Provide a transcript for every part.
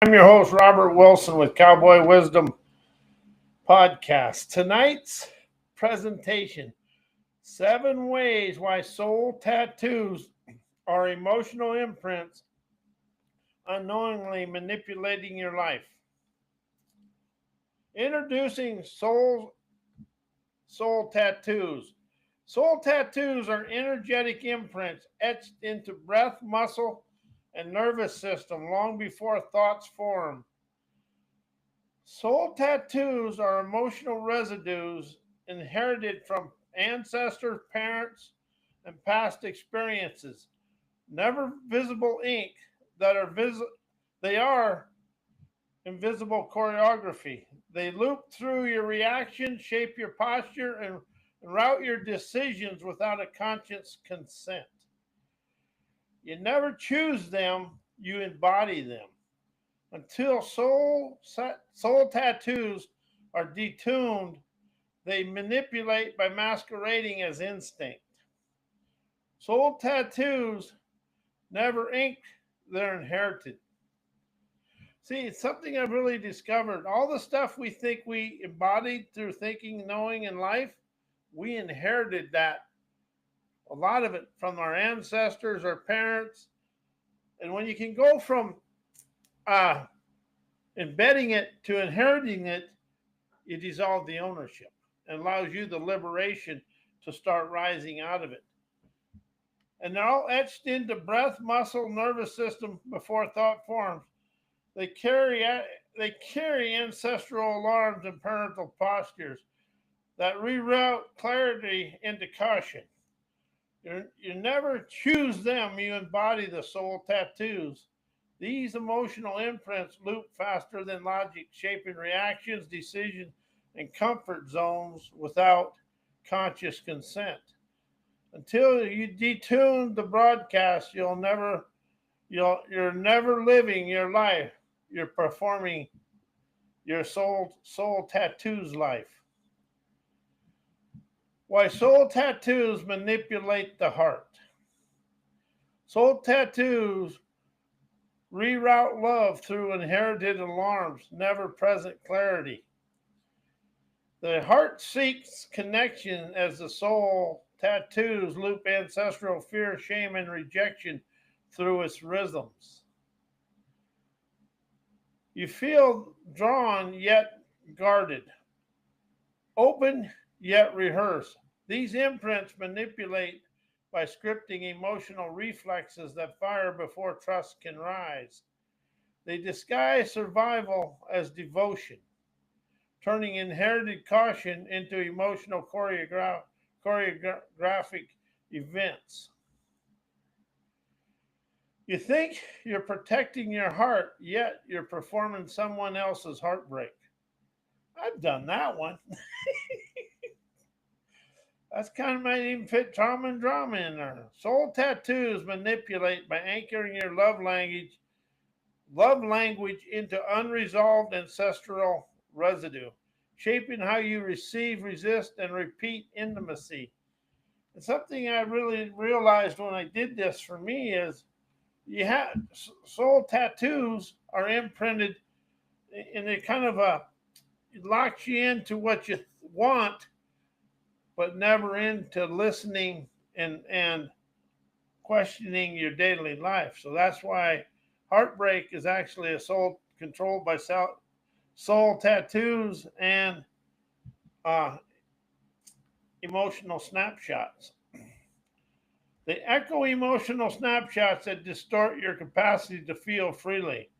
I'm your host, Robert Wilson with Cowboy Wisdom Podcast. Tonight's presentation, 7 ways why soul tattoos are emotional imprints unknowingly manipulating your life. Introducing soul tattoos. Soul tattoos are energetic imprints etched into breath, muscle, and nervous system long before thoughts form. Soul tattoos are emotional residues inherited from ancestors, parents, and past experiences. Never visible ink that are they are invisible choreography. They loop through your reactions, shape your posture, and route your decisions without a conscious consent. You never choose them, you embody them. Until soul tattoos are detuned, they manipulate by masquerading as instinct. Soul tattoos never ink, they're inherited. See, it's something I've really discovered. All the stuff we think we embodied through thinking, knowing, and life, we inherited that, a lot of it from our ancestors, our parents. And when you can go from uh, embedding it to inheriting it, you dissolve the ownership and allows you the liberation to start rising out of it. And they're all etched into breath, muscle, nervous system before thought forms. They carry they carry ancestral alarms and parental postures that reroute clarity into caution. You never choose them, you embody the soul tattoos. These emotional imprints loop faster than logic, shaping reactions, decisions, and comfort zones without conscious consent. Until you detune the broadcast, you're never living your life. You're performing your soul tattoos life. Why soul tattoos manipulate the heart. Soul tattoos reroute love through inherited alarms, never present clarity. The heart seeks connection as the soul tattoos loop ancestral fear, shame, and rejection through its rhythms. You feel drawn yet guarded, open yet rehearsed. These imprints manipulate by scripting emotional reflexes that fire before trust can rise. They disguise survival as devotion, turning inherited caution into emotional choreographic events. You think you're protecting your heart, yet you're performing someone else's heartbreak. I've done that one. That's kind of might even fit trauma and drama in there. Soul tattoos manipulate by anchoring your love language into unresolved ancestral residue, shaping how you receive, resist, and repeat intimacy. And something I really realized when I did this for me is you have soul tattoos are imprinted, and it kind of it locks you into what you want, but never into listening and questioning your daily life. So that's why heartbreak is actually a soul controlled by soul tattoos and uh, emotional snapshots. They echo emotional snapshots that distort your capacity to feel freely.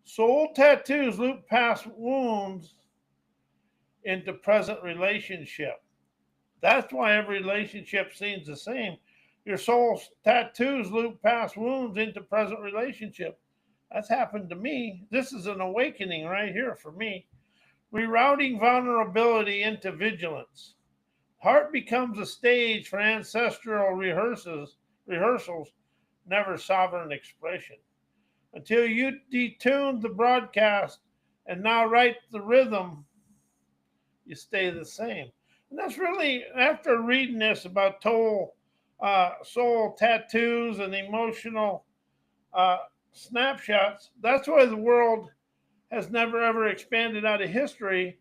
Soul tattoos loop past wounds into present relationship. That's why every relationship seems the same. Your soul tattoos loop past wounds into present relationship. That's happened to me. This is an awakening right here for me. Rerouting vulnerability into vigilance. Heart becomes a stage for ancestral rehearsals, never sovereign expression. Until you detune the broadcast and now write the rhythm, you stay the same. And that's really, after reading this about soul tattoos and emotional uh, snapshots. That's why the world has never ever expanded out of history,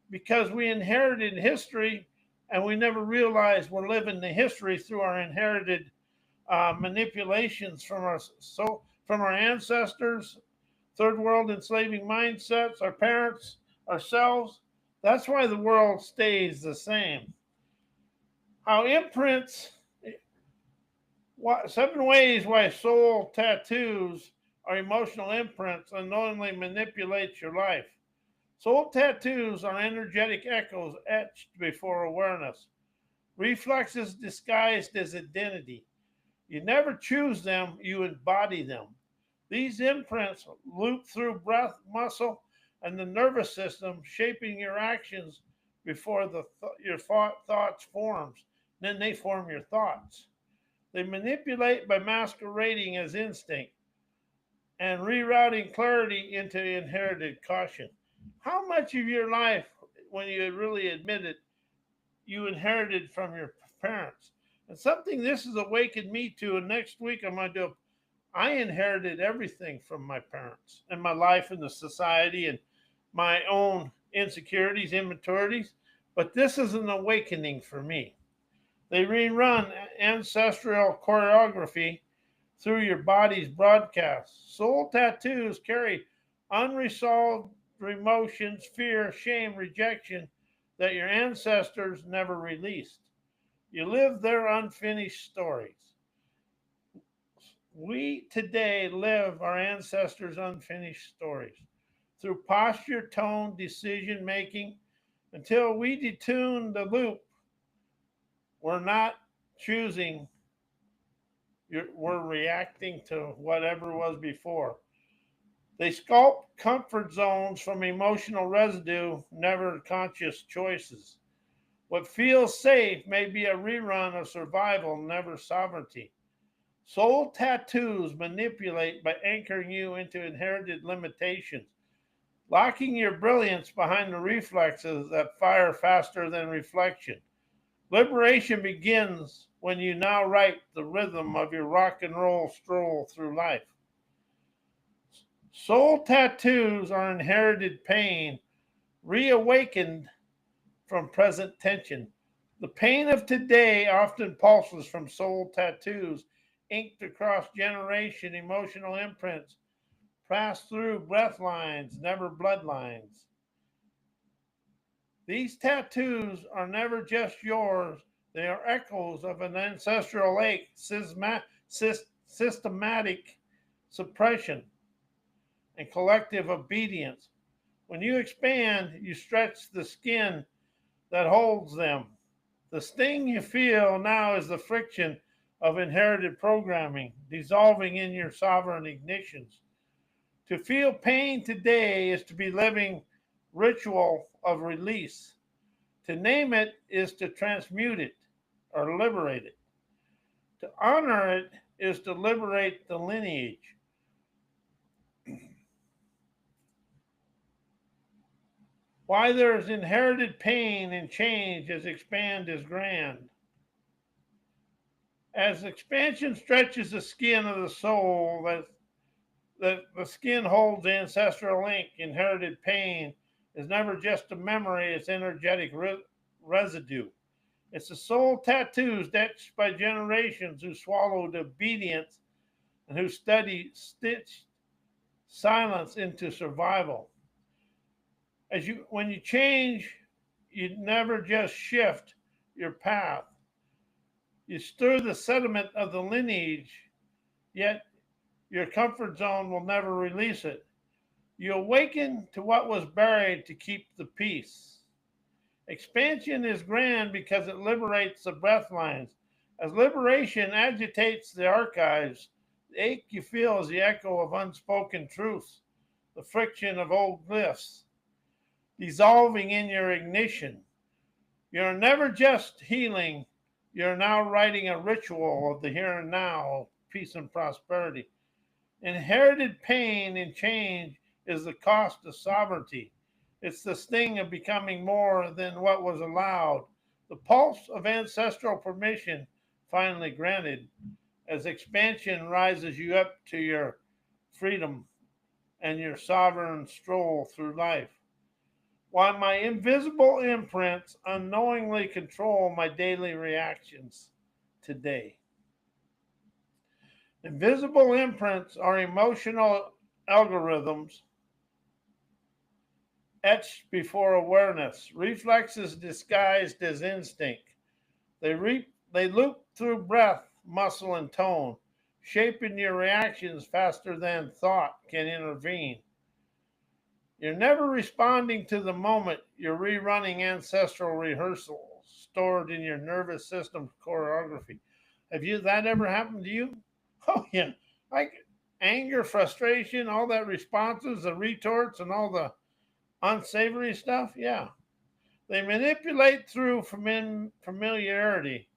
because we inherited history and we never realized we're living the history through our inherited manipulations from our ancestors, third world enslaving mindsets, our parents, ourselves. That's why the world stays the same. How imprints, 7 ways why soul tattoos are emotional imprints unknowingly manipulate your life. Soul tattoos are energetic echoes etched before awareness, reflexes disguised as identity. You never choose them, you embody them. These imprints loop through breath, muscle, and the nervous system, shaping your actions before your thoughts forms. Then they form your thoughts. They manipulate by masquerading as instinct and rerouting clarity into inherited caution. How much of your life, when you really admit it, you inherited from your parents? And something this has awakened me to, and next week I'm going to do, I inherited everything from my parents and my life in the society and my own insecurities, immaturities. But this is an awakening for me. They rerun ancestral choreography through your body's broadcasts. Soul tattoos carry unresolved emotions, fear, shame, rejection that your ancestors never released. You live their unfinished stories. We today live our ancestors' unfinished stories through posture, tone, decision making. Until we detune the loop, we're not choosing, we're reacting to whatever was before. They sculpt comfort zones from emotional residue, never conscious choices. What feels safe may be a rerun of survival, never sovereignty. Soul tattoos manipulate by anchoring you into inherited limitations, locking your brilliance behind the reflexes that fire faster than reflection. Liberation begins when you now write the rhythm of your rock and roll stroll through life. Soul tattoos are inherited pain, reawakened from present tension. The pain of today often pulses from soul tattoos, inked across generation emotional imprints, passed through breath lines, never bloodlines. These tattoos are never just yours, they are echoes of an ancestral ache, systematic suppression, and collective obedience. When you expand, you stretch the skin that holds them. The sting you feel now is the friction of inherited programming dissolving in your sovereign ignitions. To feel pain today is to be living ritual of release. To name it is to transmute it or liberate it. To honor it is to liberate the lineage. Why there is inherited pain and change as expand is grand. As expansion stretches the skin of the soul, that the skin holds ancestral link, inherited pain is never just a memory, it's energetic residue. It's the soul tattoos etched by generations who swallowed obedience and who stitched silence into survival. When you change, you never just shift your path. You stir the sediment of the lineage, yet your comfort zone will never release it. You awaken to what was buried to keep the peace. Expansion is grand because it liberates the breath lines. As liberation agitates the archives, the ache you feel is the echo of unspoken truths, the friction of old glyphs, dissolving in your ignition. You're never just healing, you're now writing a ritual of the here and now, peace and prosperity. Inherited pain and change is the cost of sovereignty. It's the sting of becoming more than what was allowed. The pulse of ancestral permission finally granted as expansion rises you up to your freedom and your sovereign stroll through life. While my invisible imprints unknowingly control my daily reactions today. Invisible imprints are emotional algorithms etched before awareness, reflexes disguised as instinct. They loop through breath, muscle, and tone, shaping your reactions faster than thought can intervene. You're never responding to the moment, you're rerunning ancestral rehearsals stored in your nervous system choreography. Have you that ever happened to you? Oh yeah. Like anger, frustration, all that responses, the retorts, and all the unsavory stuff. Yeah. They manipulate through familiarity,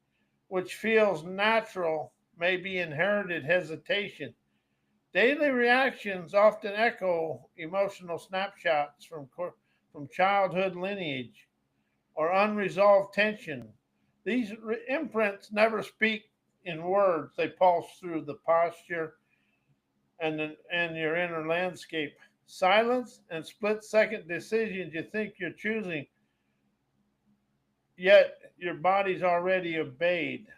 which feels natural, may be inherited hesitation. Daily reactions often echo emotional snapshots from childhood lineage or unresolved tension. These imprints never speak in words, they pulse through the posture and your inner landscape. Silence and split second decisions you think you're choosing, yet your body's already obeyed.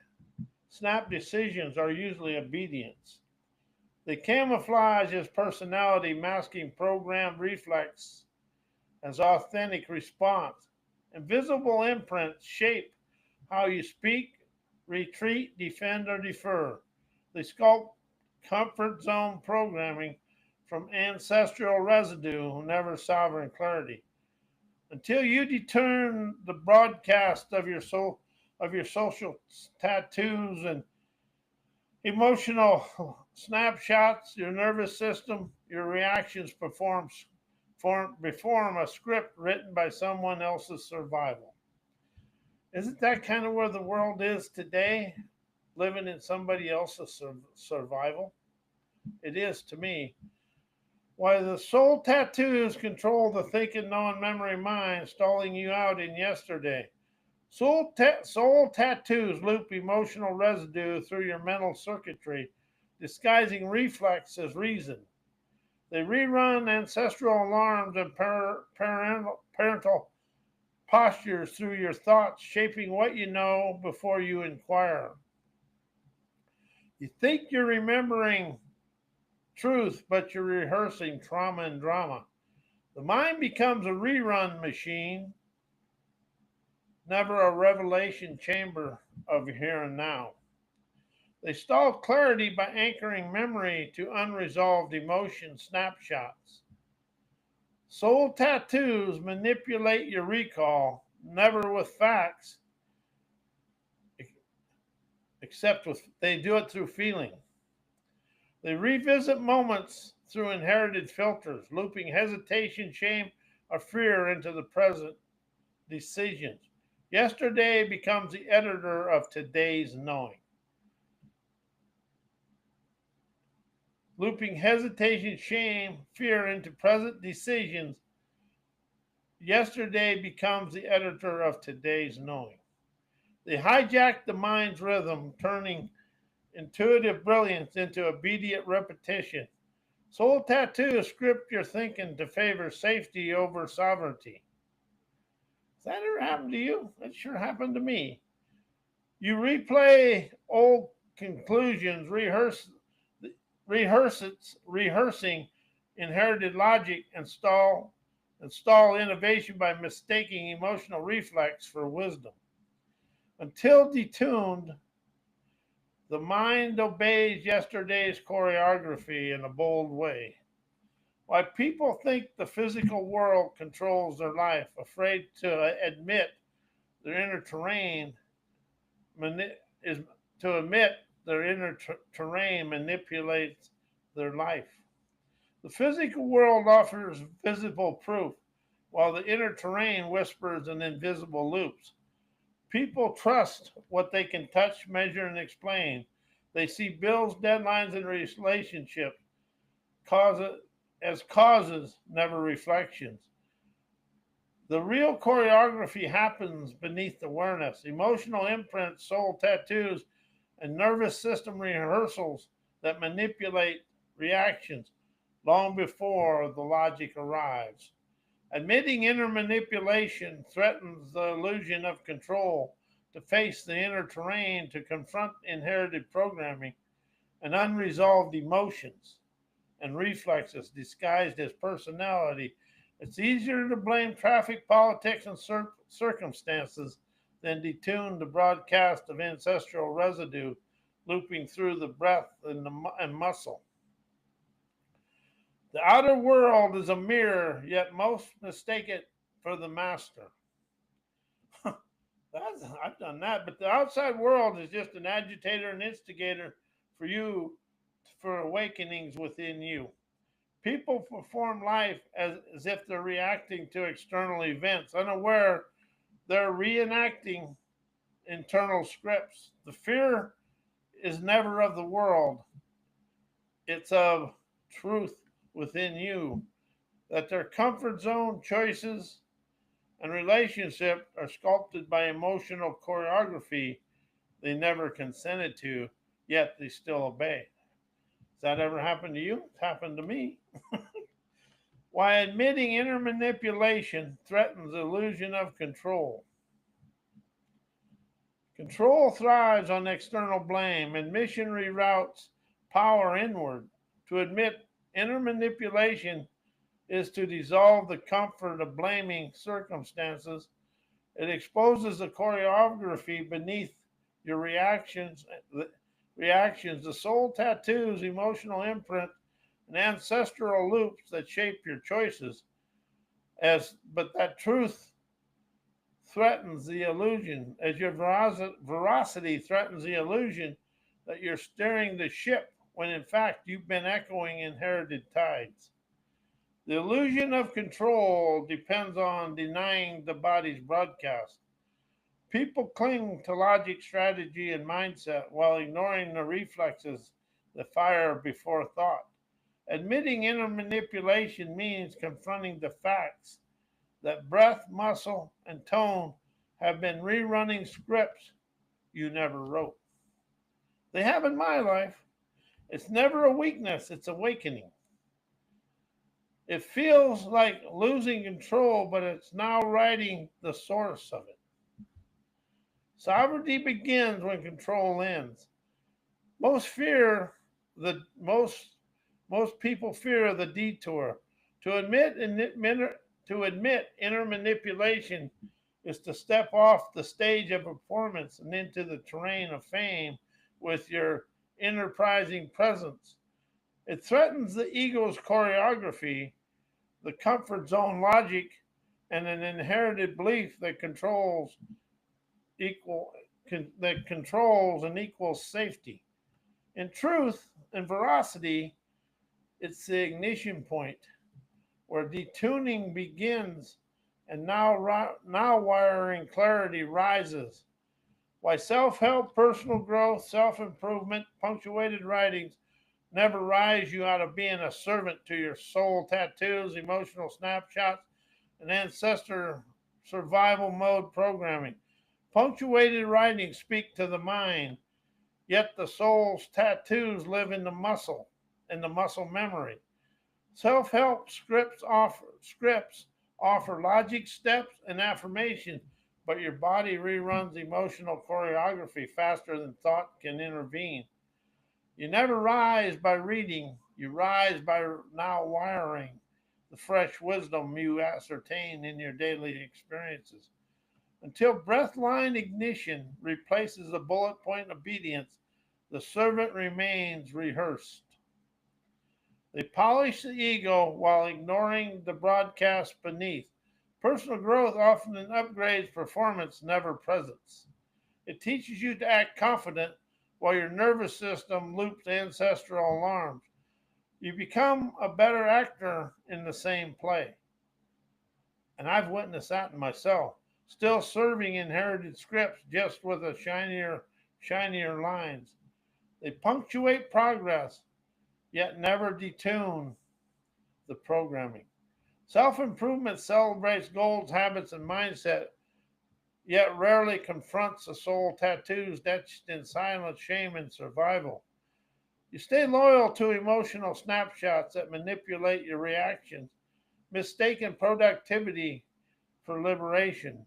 Snap decisions are usually obedience. They camouflage as personality, masking programmed reflex as authentic response. Invisible imprints shape how you speak, retreat, defend, or defer. They sculpt comfort zone programming from ancestral residue, never sovereign clarity. Until you determine the broadcast of your social tattoos and emotional snapshots, your nervous system, your reactions perform a script written by someone else's survival. Isn't that kind of where the world is today? Living in somebody else's survival? It is to me. Why the soul tattoos control the thinking, knowing memory mind, stalling you out in yesterday. Soul tattoos loop emotional residue through your mental circuitry, disguising reflex as reason. They rerun ancestral alarms and parental postures through your thoughts, shaping what you know before you inquire. You think you're remembering truth, but you're rehearsing trauma and drama. The mind becomes a rerun machine, never a revelation chamber of here and now. They stall clarity by anchoring memory to unresolved emotion snapshots. Soul tattoos manipulate your recall, never with facts, except they do it through feeling. They revisit moments through inherited filters, looping hesitation, shame, or fear into the present decisions. Yesterday becomes the editor of today's knowing. Looping hesitation, shame, fear into present decisions. Yesterday becomes the editor of today's knowing. They hijack the mind's rhythm, turning intuitive brilliance into obedient repetition. Soul tattoos script your thinking to favor safety over sovereignty. Has that ever happened to you? That sure happened to me. You replay old conclusions, rehearsing inherited logic, and stall innovation by mistaking emotional reflex for wisdom. Until detuned, the mind obeys yesterday's choreography in a bold way. Why people think the physical world controls their life, afraid to admit their inner terrain is to admit their inner terrain manipulates their life. The physical world offers visible proof, while the inner terrain whispers in invisible loops. People trust what they can touch, measure, and explain. They see bills, deadlines, and relationships as causes, never reflections. The real choreography happens beneath awareness. Emotional imprints, soul tattoos, and nervous system rehearsals that manipulate reactions long before the logic arrives. Admitting inner manipulation threatens the illusion of control to face the inner terrain to confront inherited programming and unresolved emotions and reflexes disguised as personality. It's easier to blame traffic, politics, and circumstances than detune the broadcast of ancestral residue looping through the breath and muscle. The outer world is a mirror, yet most mistake it for the master. I've done that, but the outside world is just an agitator and instigator for you, for awakenings within you. People perform life as if they're reacting to external events, unaware they're reenacting internal scripts. The fear is never of the world, it's of truth within you, that their comfort zone choices and relationship are sculpted by emotional choreography they never consented to, yet they still obey. Has that ever happened to you? It's happened to me. Why admitting inner manipulation threatens the illusion of control. Control thrives on external blame. Admission reroutes power inward. To admit inner manipulation is to dissolve the comfort of blaming circumstances. It exposes the choreography beneath your reactions, the soul tattoos, emotional imprint, and ancestral loops that shape your choices. But that truth threatens the illusion, as your veracity threatens the illusion that you're steering the ship when in fact you've been echoing inherited tides. The illusion of control depends on denying the body's broadcast. People cling to logic, strategy, and mindset while ignoring the reflexes that fire before thought. Admitting inner manipulation means confronting the facts that breath, muscle, and tone have been rerunning scripts you never wrote. They have in my life. It's never a weakness, it's awakening. It feels like losing control, but it's now writing the source of it. Sovereignty begins when control ends. Most fear the most people fear the detour. To admit inner manipulation is to step off the stage of performance and into the terrain of fame with your enterprising presence. It threatens the ego's choreography, the comfort zone logic, and an inherited belief that equal controls and equals safety. In truth and veracity, it's the ignition point where detuning begins and now wiring clarity rises. Why self-help, personal growth, self-improvement, punctuated writings never rise you out of being a servant to your soul tattoos, emotional snapshots, and ancestor survival mode programming. Punctuated writings speak to the mind, yet the soul's tattoos live in the muscle memory. Self-help scripts offer logic, steps, and affirmation, but your body reruns emotional choreography faster than thought can intervene. You never rise by reading, you rise by now wiring the fresh wisdom you ascertain in your daily experiences. Until breath-line ignition replaces the bullet point obedience, the servant remains rehearsed. They polish the ego while ignoring the broadcast beneath. Personal growth often upgrades performance, never presence. It teaches you to act confident while your nervous system loops ancestral alarms. You become a better actor in the same play. And I've witnessed that in myself. Still serving inherited scripts just with a shinier lines. They punctuate progress, yet never detune the programming. Self improvement celebrates goals, habits, and mindset, yet rarely confronts the soul tattoos etched in silence, shame, and survival. You stay loyal to emotional snapshots that manipulate your reactions, mistaken productivity for liberation.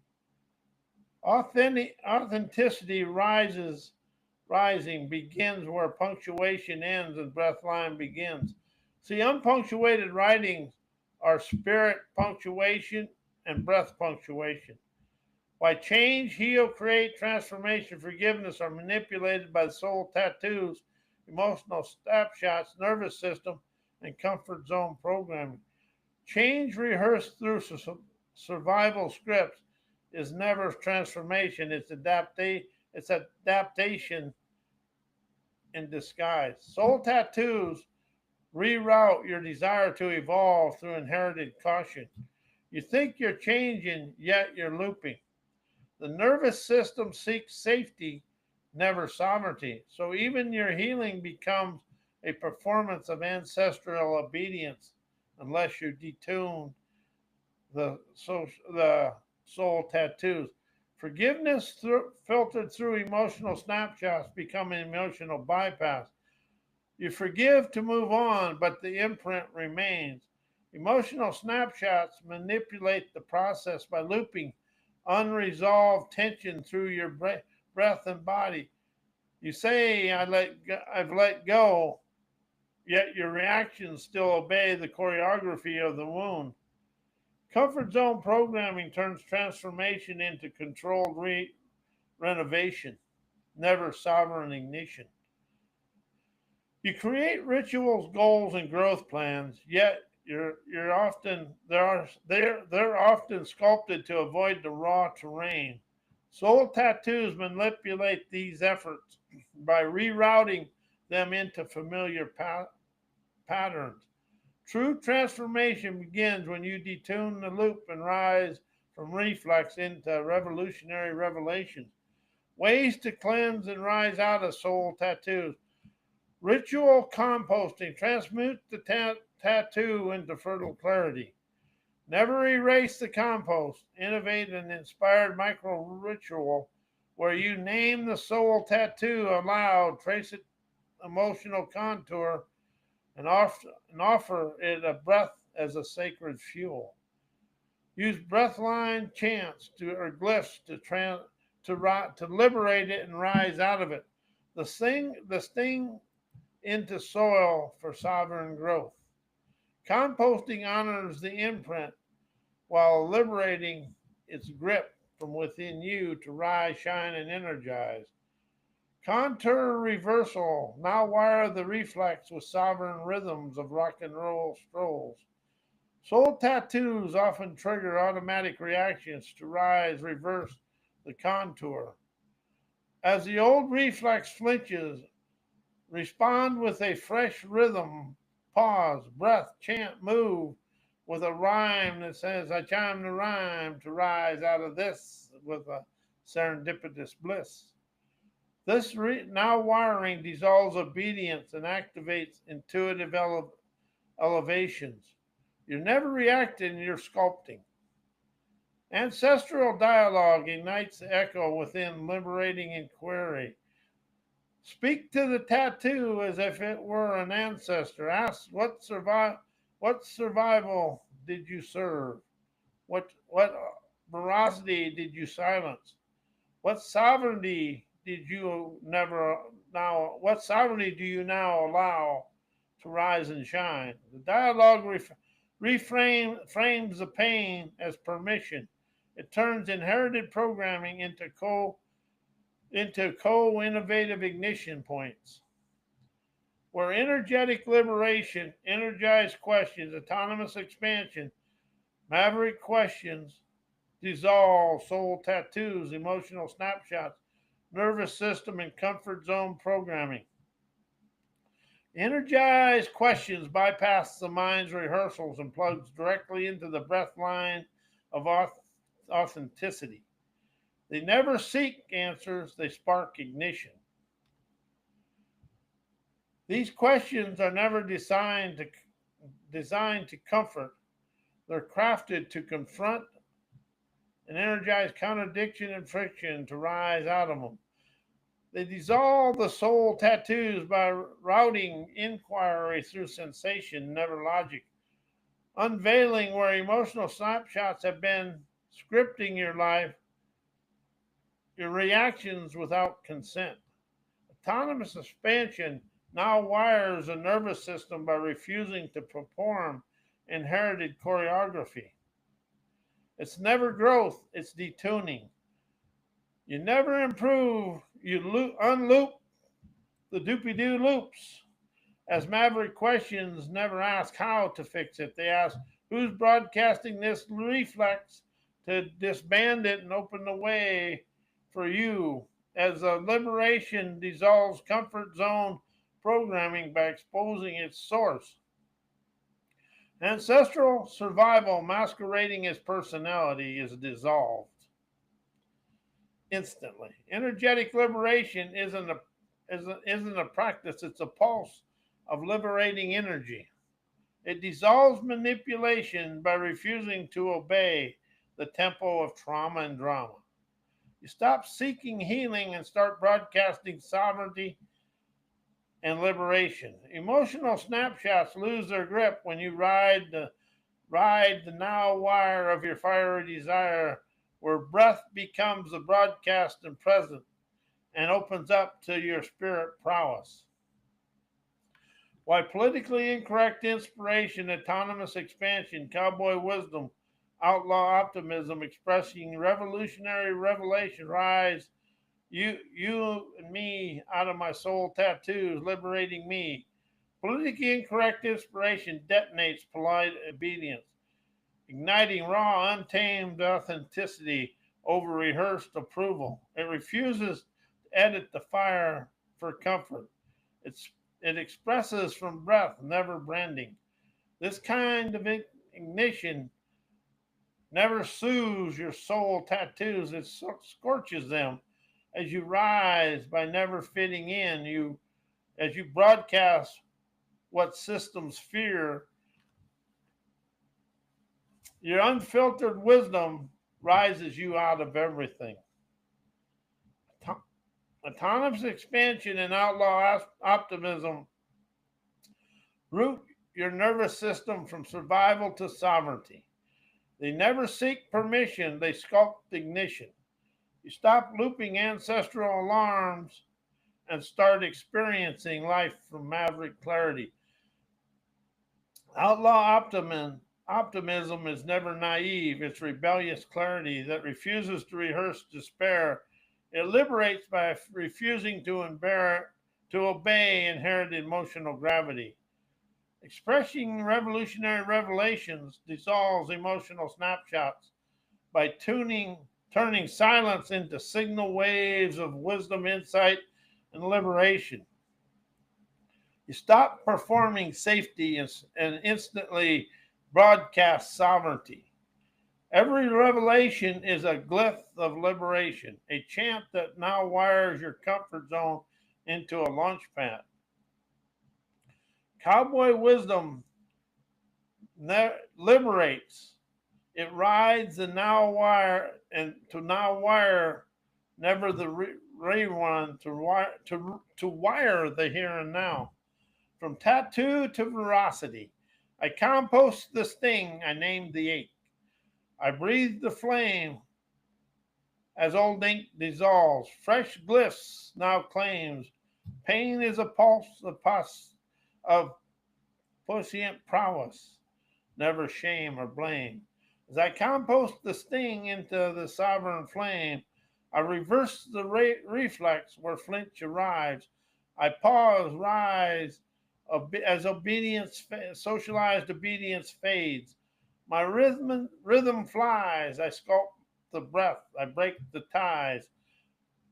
Authenticity rising begins where punctuation ends and breath line begins. See, unpunctuated writings are spirit punctuation and breath punctuation. Why change, heal, create, transformation, forgiveness are manipulated by the soul tattoos, emotional snapshots, nervous system, and comfort zone programming. Change rehearsed through survival scripts is never transformation. It's adaptation in disguise. Soul tattoos reroute your desire to evolve through inherited caution. You think you're changing, yet you're looping. The nervous system seeks safety, never sovereignty. So even your healing becomes a performance of ancestral obedience unless you detune the soul tattoos. Forgiveness filtered through emotional snapshots become an emotional bypass. You forgive to move on, but the imprint remains. Emotional snapshots manipulate the process by looping unresolved tension through your breath and body. You say, I've let go, yet your reactions still obey the choreography of the wound. Comfort zone programming turns transformation into controlled renovation, never sovereign ignition. You create rituals, goals, and growth plans, yet you're often they're often sculpted to avoid the raw terrain. Soul tattoos manipulate these efforts by rerouting them into familiar patterns. True transformation begins when you detune the loop and rise from reflex into revolutionary revelations. Ways to cleanse and rise out of soul tattoos. Ritual composting. Transmute the tattoo into fertile clarity. Never erase the compost. Innovate an inspired micro ritual where you name the soul tattoo aloud, trace its emotional contour, and offer it a breath as a sacred fuel. Use breathline chants or glyphs to liberate it and rise out of it. The sting into soil for sovereign growth. Composting honors the imprint while liberating its grip from within you to rise, shine, and energize. Contour reversal. Now wire the reflex with sovereign rhythms of rock and roll strolls. Soul tattoos often trigger automatic reactions to rise, reverse the contour. As the old reflex flinches, respond with a fresh rhythm, pause, breath, chant, move with a rhyme that says, I chime the rhyme to rise out of this with a serendipitous bliss. This now wiring dissolves obedience and activates intuitive elevations. You're never reacting, you're sculpting. Ancestral dialogue ignites the echo within, liberating inquiry. Speak to the tattoo as if it were an ancestor. Ask what survival did you serve? What veracity did you silence? What sovereignty did you never now? What sovereignty do you now allow to rise and shine? The dialogue frames the pain as permission. It turns inherited programming into innovative ignition points where energetic liberation, energized questions, autonomous expansion, maverick questions dissolve soul tattoos, emotional snapshots, nervous system, and comfort zone programming. Energized questions bypass the mind's rehearsals and plugs directly into the breath line of authenticity. They never seek answers, they spark ignition. These questions are never designed to comfort. They're crafted to confront and energize contradiction and friction to rise out of them. They dissolve the soul tattoos by routing inquiry through sensation, never logic, unveiling where emotional snapshots have been scripting your life, your reactions without consent. Autonomous expansion now wires a nervous system by refusing to perform inherited choreography. It's never growth, it's detuning. You never improve, you unloop the doopy doo loops. As Maverick questions never ask how to fix it, they ask who's broadcasting this reflex to disband it and open the way for you. As a liberation dissolves comfort zone programming by exposing its source. Ancestral survival masquerading as personality is dissolved instantly. Energetic liberation isn't a practice, it's a pulse of liberating energy. It dissolves manipulation by refusing to obey the tempo of trauma and drama. You stop seeking healing and start broadcasting sovereignty and liberation. Emotional snapshots lose their grip when you ride the now wire of your fiery desire, where breath becomes the broadcast and present and opens up to your spirit prowess. Why politically incorrect inspiration, autonomous expansion, cowboy wisdom, outlaw optimism, expressing revolutionary revelation, rise, you and me out of my soul tattoos, liberating me. Politically incorrect inspiration detonates polite obedience, igniting raw, untamed authenticity over rehearsed approval. It refuses to edit the fire for comfort. It's, it expresses from breath, never branding. This kind of ignition never soothes your soul tattoos, it scorches them as you rise by never fitting in. As you broadcast what systems fear, your unfiltered wisdom rises you out of everything. Autonomous expansion and outlaw optimism root your nervous system from survival to sovereignty. They never seek permission, they sculpt ignition. You stop looping ancestral alarms and start experiencing life from maverick clarity. Optimism is never naive, it's rebellious clarity that refuses to rehearse despair. It liberates by refusing to obey inherited emotional gravity. Expressing revolutionary revelations dissolves emotional snapshots by turning silence into signal waves of wisdom, insight, and liberation. You stop performing safety and instantly broadcast sovereignty. Every revelation is a glyph of liberation, a chant that now wires your comfort zone into a launch pad. Cowboy wisdom liberates. It rides the now wire and to now wire, never the rerun to wire the here and now. From tattoo to veracity, I compost the sting I named the ache. I breathe the flame as old ink dissolves. Fresh glyphs now claims. Pain is a pulse of prescient prowess, never shame or blame. As I compost the sting into the sovereign flame, I reverse the reflex where flinch arrives. I pause, rise, as socialized obedience fades. My rhythm flies. I sculpt the breath. I break the ties.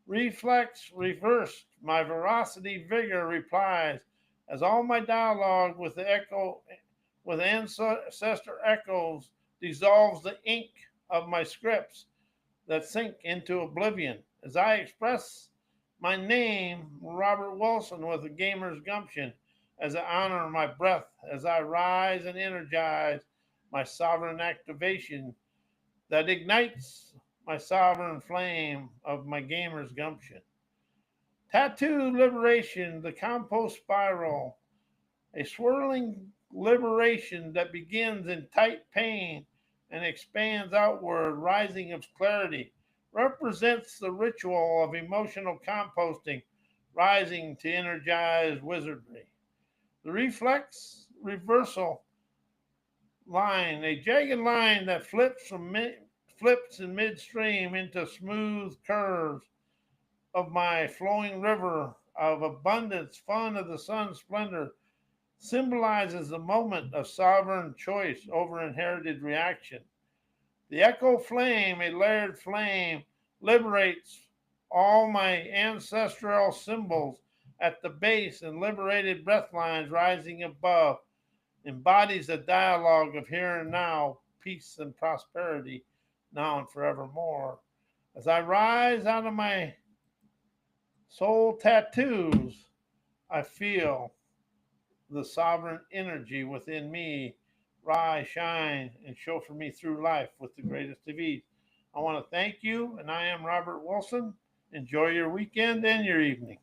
Reflex reversed. My veracity vigor replies as all my dialogue with ancestor echoes dissolves the ink of my scripts that sink into oblivion. As I express my name, Robert Wilson, with a gamer's gumption, as I honor my breath, as I rise and energize my sovereign activation that ignites my sovereign flame of my gamer's gumption. Tattoo liberation, the compost spiral, a swirling liberation that begins in tight pain and expands outward, rising of clarity, represents the ritual of emotional composting, rising to energized wizardry. The reflex reversal line, a jagged line that flips in midstream into smooth curves of my flowing river of abundance, fun of the sun's splendor, symbolizes the moment of sovereign choice over inherited reaction. The echo flame, a layered flame, liberates all my ancestral symbols at the base and liberated breath lines rising above, embodies a dialogue of here and now, peace and prosperity, now and forevermore. As I rise out of my soul tattoos, I feel the sovereign energy within me rise, shine, and show for me through life with the greatest of ease. I want to thank you, and I am Robert Wilson. Enjoy your weekend and your evening.